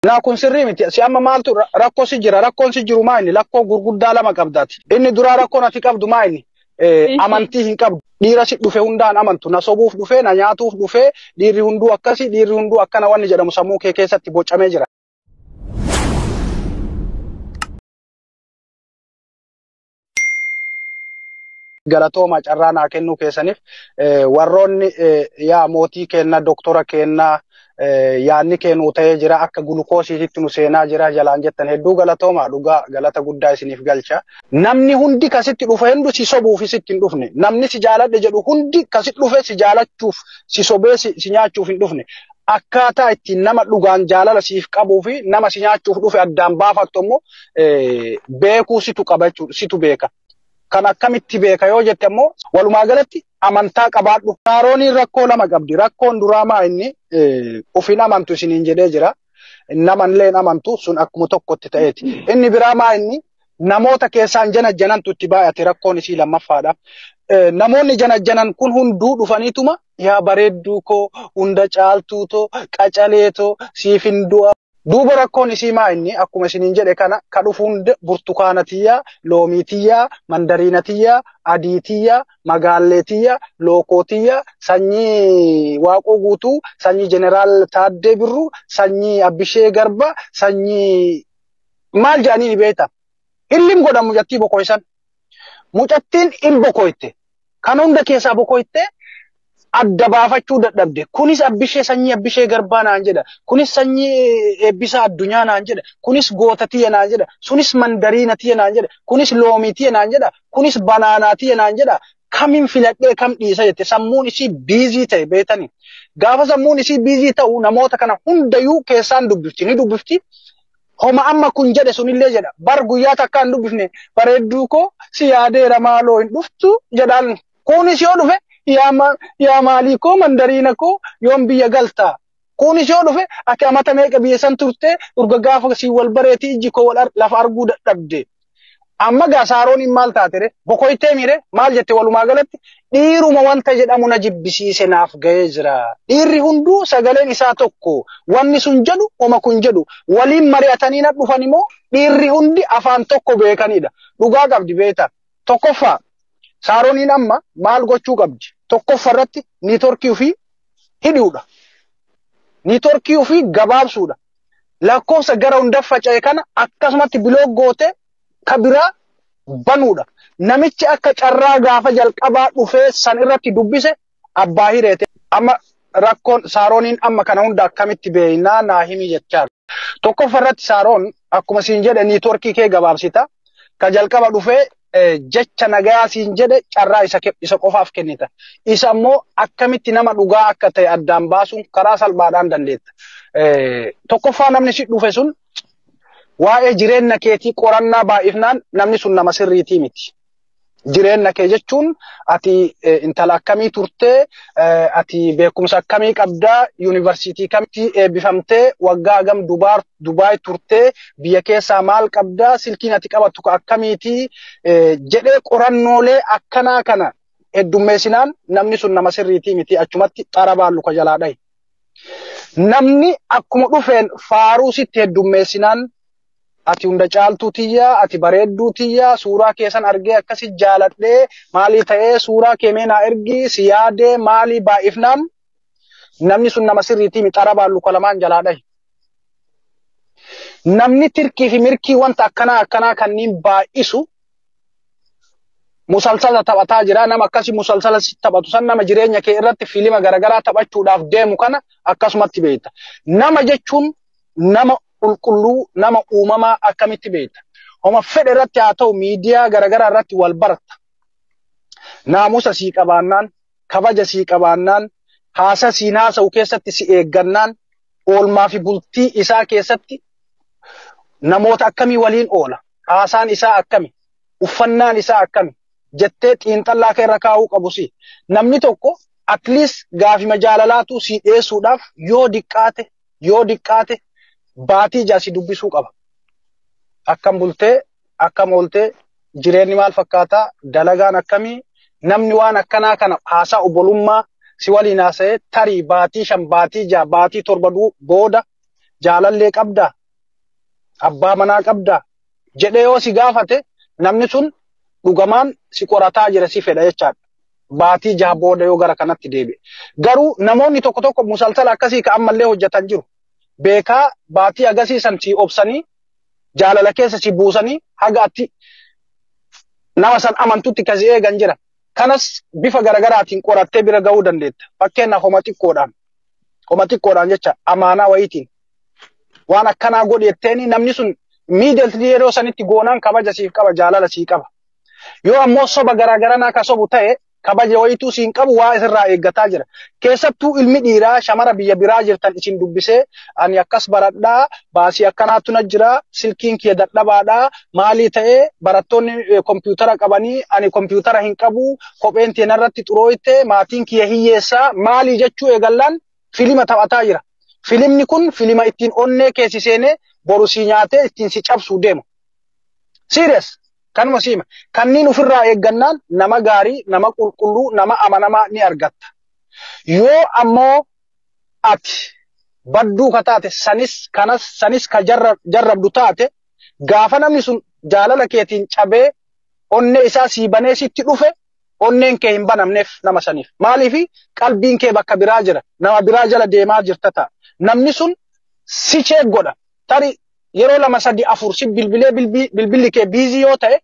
Na kun sirrii miti si amma maaltu rakkoo si jira rakkoon si jiru maa inni lakkoo gurguddaa lama qabdaati inni dura rakkoon ati qabdu maa inni amantii hin qabdu dhiira si dhufe hundaan amantu na sobuuf dhufe na nyaatuuf dhufe dhiirri hunduu akkasi dhiirri hunduu akkana wanni jedhamu sammuu kee keessatti bocamee jira. Galatooma carraa naa kennuu keessaniif warroonni yaa mootii kenna doktora kenna yaanni kennuu ta'ee jira akka gulukoosiitti nu seenaa jira jalaan jettan hedduu galatooma dhugaa galata guddaa isiniif galcha. Namni hundi kasitti dhufe hundu si sobuuf sitti hin dhufne namni si jaaladhe jedhu hundi kasitti dhufe si jaalachuuf si sobee si nyaachuuf hin dhufne. Akkaataa ittiin nama dhugaan jaalala siif qabuu fi nama si nyaachuuf dhufe addaan baafattu immoo beekuu situ qaba jechuudha situ beeka. Kan akkamitti beeka yoo jette immoo walumaa galatti amantaa qabaadhu. Saarooniin rakkoo lama qabdi. Rakkoon duraamaa inni ofiin amantu isiniin jedhee jira. Namallee amantu sun akkuma tokkotti ta'eeti. Inni biraamaa inni namoota keessaan janajjanantu itti baay'ate rakkoon isii lammaffaadha. Namoonni janajjanan kun hunduu dhufaniituma yaa bareedduu koo hunda caaltuu too qacaleetoo siif hin du'a. Duuba rakkoon isii maa inni akkuma isiniin jedhe kana ka dhufu hunda burtukaanatiyyaa, loomiitiyyaa, mandariinatiyyaa, adiitiyyaa, magaalleetiyyaa, lookootiyyaa, sanyii waaqoo guutuu, sanyii jeneraal Taaddee Birruu, sanyii Abbishee Garba, sanyii maal jedhanii ni beekta. Illim godhamu jattii bokoysan. Mucattiin il bokoyte. Kan hunda keessaa bokoyte. Adda baafachuu dadhabde kunis Abbishee sanyii Abbishee Garbaa naan jedha kunis sanyii Eebbisaa Addunyaa naan jedha kunis Gootatiyya naan jedha sunis Mandariinatiyya naan jedha kunis Loomiitiyya naan jedha kunis Banaanaatiyya naan jedha kamiin filadhee kam dhiisa jette sammuun isii biizii ta'e beetanii gaafa sammuun isii biizii ta'u namoota kana hundayyuu keessaan dubbifti ni dubbifti homa amma kun jedhe sunillee jedha bar guyyaa takkaan dubbifne bareedduu koo si yaadeera maaloo hin dhuftu jedhaan kunis yoo dhufe yaa maalii koo mandariina koo yoom biyya galtaa kunis yoo dhufe ati amata meeqa biyya san turte urga gaafa si wal bareetii ijji koo lafa arguu dadhabde amma gaa Saarooniin maal taatere bokoytee mire maal jette walumaa galatti dhiiruma wanta jedhamu na jibbisiise naaf ga'ee jira dhiirri hunduu sagaleen isaa tokko wanni sun jedhu homa kun jedhu waliin mari'atanii na dhufan immoo dhiirri hundi afaan tokko beekanidha dhugaa qabdi beeta tokkoffaa Saarooniin amma maal gochuu qabdi tokkoffaa irratti niitorkii ofii hidhuudha. Niitorkii ofii gabaabsuudha. Lakkoofsa gara hundaaf faca'e kana akkasumatti biloog goote kabiraa banuudha. Namichi akka carraa gaafa jalqabaa dhufee san irratti dubbise abbaa hireete. Amma rakkoon Saarooniin amma kana hunda akkamitti beeynaa naa himi jechaa. Tokkoffaa irratti Saaroon akkuma siin jedhe niitorkii kee gabaabsita. Ka jalqaba dhufee jecha nagaa siin jedhe carraa isa qofaaf kennita. Isa immoo akkamitti nama dhugaa akka ta'e addaan baasuun karaa salphaadhaan dandeetta. Tokkoffaa namni si dhufe sun waa'ee jireenya keetii qorannaa baay'ifnaan namni sun nama sirriitii miti. Jireenya kee jechuun ati intala akkamii turtee, ati beekumsa akkamii qabdaa, yuunivarsiitii kamitti eebbifamtee, waggaa hagam Dubaay turtee, biyya keessaa maal qabdaa, silkiin ati qabattu akkamiitii jedhee qorannoolee akkanaa kana heddummeessinaan namni sun nama sirriitii miti achumatti xara baallu ka jalaa dhahi. Namni akkuma dhufeen faaruu sitti heddummeessinaan ati hunda caaltuu tiyyaa, ati bareedduu tiyyaa, suuraa keessan argee akkasi jaaladhee maalii ta'ee suuraa kee meenaa ergi si yaadee maalii baay'ifnaan namni sun nama sirriitii miti xara baallu kalamaan jalaa dhahi. Namni tirkii fi mirkii wanta akkanaa kanniin baay'isu musalsala taphataa jira nama akkasi musalsala taphatu san nama jireenya kee irratti fiilima garagaraa taphachuudhaaf deemu kana akkasumatti beekta. Nama jechuun nama qulqulluu nama uumamaa akkamitti beekta. Homa fedhe irratti haa ta'u miidiyaa garagaraa irratti wal barata. Naamusa sii qabaannaan, kabaja sii qabaannaan, haasa siin haasa'u keessatti si eeggannaan, oolmaa fi bultii isaa keessatti namoota akkamii waliin oola. Haasaan isaa akkami, uffannaan isaa akkami jettee xiinxallaa kee irra kaa'uu qabu si. Namni tokko at least gaafima jaalalaatu si dhiyeessuudhaaf yoo diqqaate baatii jaasi dubbisuu qaba. Akkam bultee, akkam ooltee, jireenyi maal fakkaataa, dalagaan akkamii, namni waan akkanaa kana haasaa obbolummaa si waliin haasa'ee tarii baatii 5, baatii 6, baatii 7 booda jaalallee qabdaa abbaa manaa qabdaa jedhee yoo si gaafate namni sun dhugamaan si qorataa jira si fedha jechaadha. Baatii jaha booda yoo gara kanatti deebi'e. Garuu namoonni tokko tokko musalsala akkasii ka ammallee hojjetan jiru. Beekaa baatii agarsiisan si obsanii jaalala keessa si buusanii haga atti nama san amantutti kasi eegan jira. Kanas bifa garagaraatiin qorattee bira ga'uu dandeetta. Fakkeenyaaf homa xiqqoodhaan jecha amaanaa wayiitiin waan akkanaa godhetteeni namni sun miidiyaatti yeroo sanitti goonaan kabaja siif qaba jaalala sii qaba. Yoo ammoo soba garagaraa ka sobu ta'e kabaja wayituu siin qabu waa isirraa eeggataa jira. Keessattuu ilmi dhiiraa shamara biyya biraa jirtan isin dubbisee ani akkas baradhaa baasii akkanaatu na jira silkiin kiyya dadhabaadhaa maalii ta'ee barattoonni kompiitara qabanii ani kompiitara hin qabu kopheen tiyya narratti xurooyte maatiin kiyya hiyyeessaa maalii jechuu eegallaan filima taphataa jira. Filimni kun filima ittiin onnee keessi seenee boru si nyaatee ittiin si cabsuu deema. Serious. Kanuma siima. Kanniin ofirraa eeggannaan nama gaarii, nama qulqulluu, nama amanamaa ni argatta. Yoo ammoo ati badduu ka taate sanis ka jarrabdu taate gaafa namni sun jaalala keetiin cabee onnee isaa sii banee sitti dhufe onneen kee hin banamneef nama saniif. Maaliifi qalbiin kee bakka biraa jira. Nama biraa jala deemaa jirta ta'a. Namni sun si godha. Tari yeroo 2 3 4 si bilbilli kee biizii yoo ta'e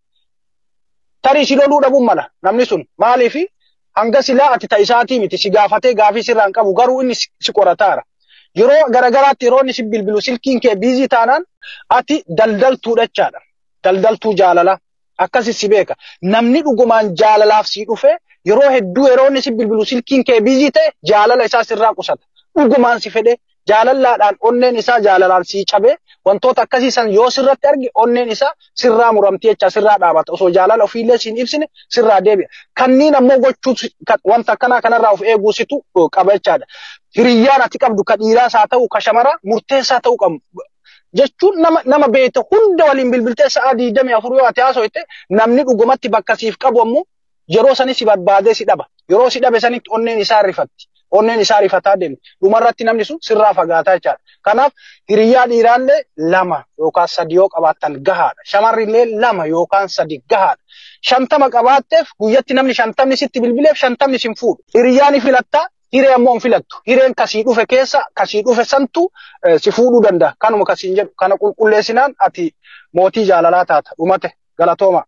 tarii si loluu dhabuun mala namni sun maaliifi hanga silaa ati ta'isaatii miti si gaafatee gaafii sirraan qabu garuu inni si qorataara. Yeroo garagaraatti yeroo inni si bilbilu silkiin kee biizii taanaan ati daldaltuudha jechaadha. Daldaltuu jaalala akkasi si beeka. Namni dhugumaan jaalalaaf si dhufe yeroo hedduu yeroo inni si bilbilu silkiin kee biizii ta'e jaalala isaa sirraa qusata. Dhugumaan si fedhe jaalallaadhaan onneen isaa jaalalaan si cabe wantoota akkasiisan yoo sirratti arge onneen isaa sirraa muramti jecha sirraa dhaabata osoo jaalala ofiillee siin ibsine sirraa deebi'a. Kanniin ammoo gochuu wanta akkanaa kanarraa of eeguusitu qaba jechaadha. Hiriyyaan ati qabdu ka dhiiraas haa ta'u ka shamaraa murteessaa ta'uu qabu. Jechuun nama beekte hunda waliin bilbiltee sa'a 24 yoo ati haasofte namni dhugumatti bakka siif qabu ammoo yeroo sanis si barbaadee si dhaba. Yeroo si dhabe sanitti onneen isaa rifatti. Onneen isaa rifataa deemti. Dhumarratti namni sun sirraa fagaataa jechaadha. Kanaaf hiriyyaa dhiiraallee 2 yookaan 3 yoo qabaattan gahaadha. Shamarrillee 2 yookaan 3 gahaadha. 50 qabaatteef guyyatti namni 50 sitti bilbileef 50 sin fuudhu. Hiriyyaan ni filattaa, hiree ammoo hin filattu. Hireen kasii dhufe keessa kasii dhufe santu si fuudhuu danda'a. Kanuma kasiin jedhu kana qulqulleessinaan ati mootii jaalalaa taata. Dhumate galatooma.